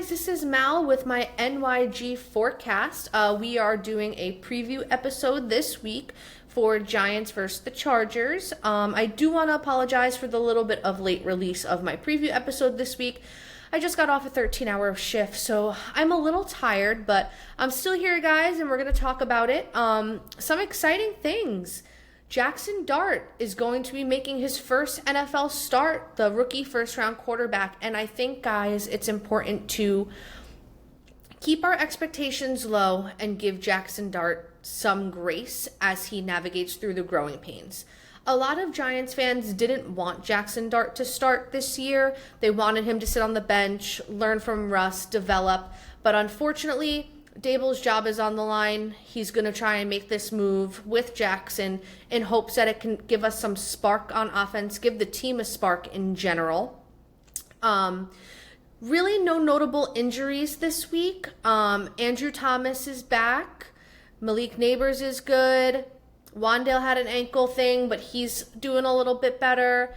guys, this is Mal with my NYG Forecast. We are doing a preview episode this week for Giants versus the Chargers. I do want to apologize for the little bit of late release of my preview episode this week. I just got off a 13-hour shift, so I'm a little tired, but I'm still here, guys, and we're going to talk about it. Some exciting things. Jackson Dart is going to be making his first NFL start, the rookie first-round quarterback. And I think, guys, it's important to keep our expectations low and give Jackson Dart some grace as he navigates through the growing pains. A lot of Giants fans didn't want Jackson Dart to start this year. They wanted him to sit on the bench, learn from Russ, develop. But unfortunately, Dable's job is on the line. He's going to try and make this move with Jackson in hopes that it can give us some spark on offense, give the team a spark in general. Really no notable injuries this week. Andrew Thomas is back. Malik Neighbors is good. Wandale had an ankle thing, but he's doing a little bit better.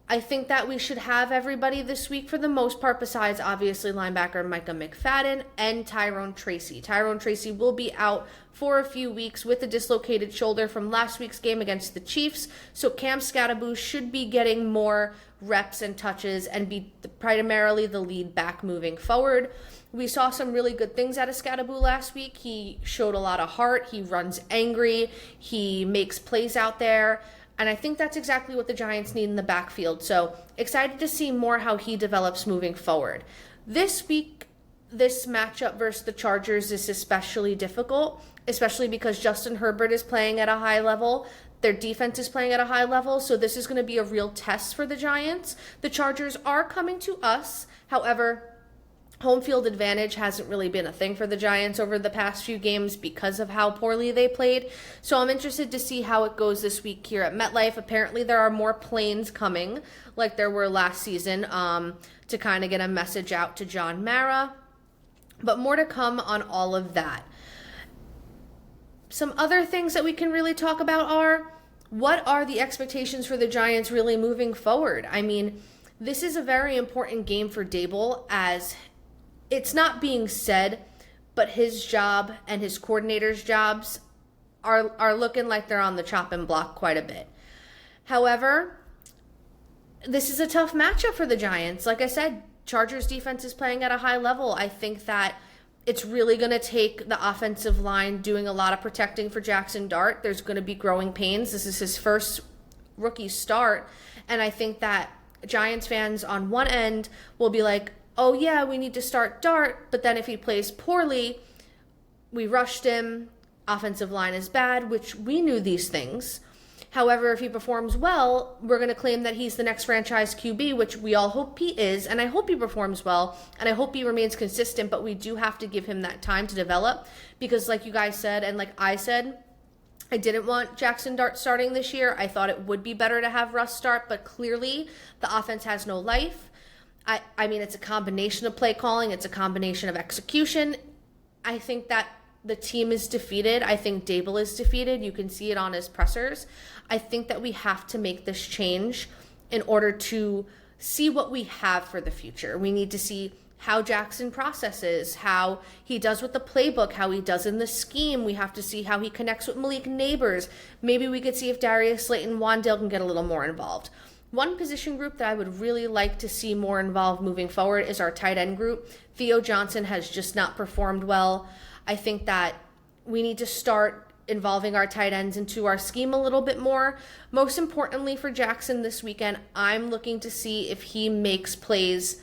I think that we should have everybody this week for the most part, besides obviously linebacker Micah McFadden and Tyrone Tracy. Tyrone Tracy will be out for a few weeks with a dislocated shoulder from last week's game against the Chiefs. So Cam Scatteraboo should be getting more reps and touches and be primarily the lead back moving forward. We saw some really good things out of Scatteraboo last week. He showed a lot of heart. He runs angry. He makes plays out there. And I think that's exactly what the Giants need in the backfield. So excited to see more how he develops moving forward. This week, this matchup versus the Chargers is especially difficult, especially because Justin Herbert is playing at a high level. Their defense is playing at a high level. So this is going to be a real test for the Giants. The Chargers are coming to us. However, home field advantage hasn't really been a thing for the Giants over the past few games because of how poorly they played. So I'm interested to see how it goes this week here at MetLife. Apparently there are more planes coming like there were last season to kind of get a message out to John Mara. But more to come on all of that. Some other things that we can really talk about are, what are the expectations for the Giants really moving forward? I mean, this is a very important game for Dable, as it's not being said, but his job and his coordinator's jobs are looking like they're on the chopping block quite a bit. However, this is a tough matchup for the Giants. Like I said, Chargers defense is playing at a high level. I think that it's really going to take the offensive line doing a lot of protecting for Jackson Dart. There's going to be growing pains. This is his first rookie start. And I think that Giants fans on one end will be like, oh yeah, we need to start Dart, but then if he plays poorly, we rushed him, offensive line is bad, which we knew these things. However, if he performs well, we're going to claim that he's the next franchise QB, which we all hope he is, and I hope he performs well, and I hope he remains consistent, but we do have to give him that time to develop, because like you guys said, and like I said, I didn't want Jackson Dart starting this year. I thought it would be better to have Russ start, but clearly the offense has no life. I mean, it's a combination of play calling. It's a combination of execution. I think that the team is defeated. I think Dable is defeated. You can see it on his pressers. I think that we have to make this change in order to see what we have for the future. We need to see how Jackson processes, how he does with the playbook, how he does in the scheme. We have to see how he connects with Malik Neighbors. Maybe we could see if Darius Slayton Wandale can get a little more involved. One position group that I would really like to see more involved moving forward is our tight end group. Theo Johnson has just not performed well. I think that we need to start involving our tight ends into our scheme a little bit more. Most importantly for Jackson this weekend, I'm looking to see if he makes plays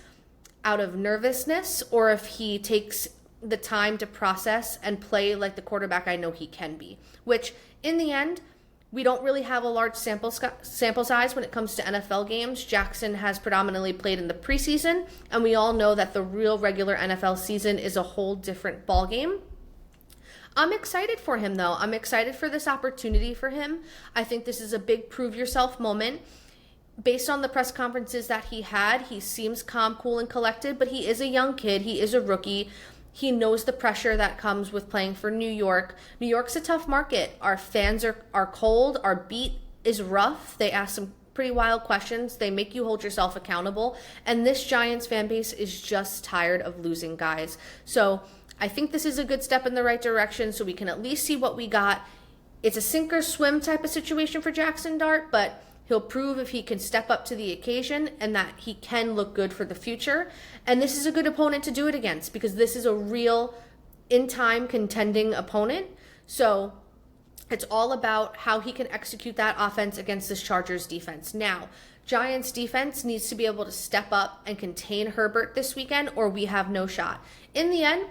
out of nervousness or if he takes the time to process and play like the quarterback I know he can be, which in the end, we don't really have a large sample size when it comes to NFL games. Jackson has predominantly played in the preseason, and we all know that the real regular NFL season is a whole different ballgame. I'm excited for him, though. I'm excited for this opportunity for him. I think this is a big prove-yourself moment. Based on the press conferences that he had, he seems calm, cool, and collected, but he is a young kid. He is a rookie. He knows the pressure that comes with playing for New York. New York's a tough market. Our fans are cold. Our beat is rough. They ask some pretty wild questions. They make you hold yourself accountable. And this Giants fan base is just tired of losing guys. So I think this is a good step in the right direction, so we can at least see what we got. It's a sink or swim type of situation for Jackson Dart, but he'll prove if he can step up to the occasion and that he can look good for the future. And this is a good opponent to do it against because this is a real in-time contending opponent. So it's all about how he can execute that offense against this Chargers defense. Now, Giants defense needs to be able to step up and contain Herbert this weekend, or we have no shot. In the end,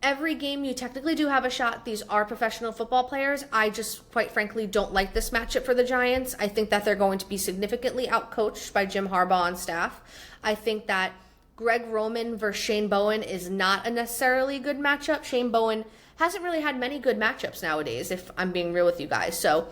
every game you technically do have a shot. These are professional football players. I just, quite frankly, don't like this matchup for the Giants. I think that they're going to be significantly outcoached by Jim Harbaugh and staff. I think that Greg Roman versus Shane Bowen is not a necessarily good matchup. Shane Bowen hasn't really had many good matchups nowadays, if I'm being real with you guys. So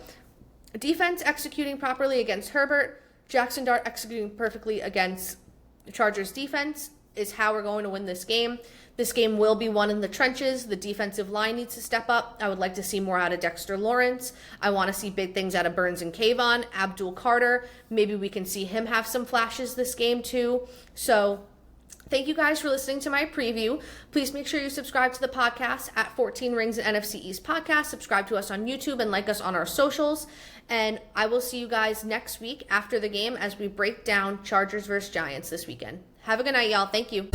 defense executing properly against Herbert, Jackson Dart executing perfectly against the Chargers defense is how we're going to win this game. This game will be won in the trenches. The defensive line needs to step up. I would like to see more out of Dexter Lawrence. I want to see big things out of Burns and Kayvon. Abdul Carter, maybe we can see him have some flashes this game too. So thank you guys for listening to my preview. Please make sure you subscribe to the podcast at 14 Rings and NFC East Podcast. Subscribe to us on YouTube and like us on our socials. And I will see you guys next week after the game as we break down Chargers versus Giants this weekend. Have a good night, y'all. Thank you.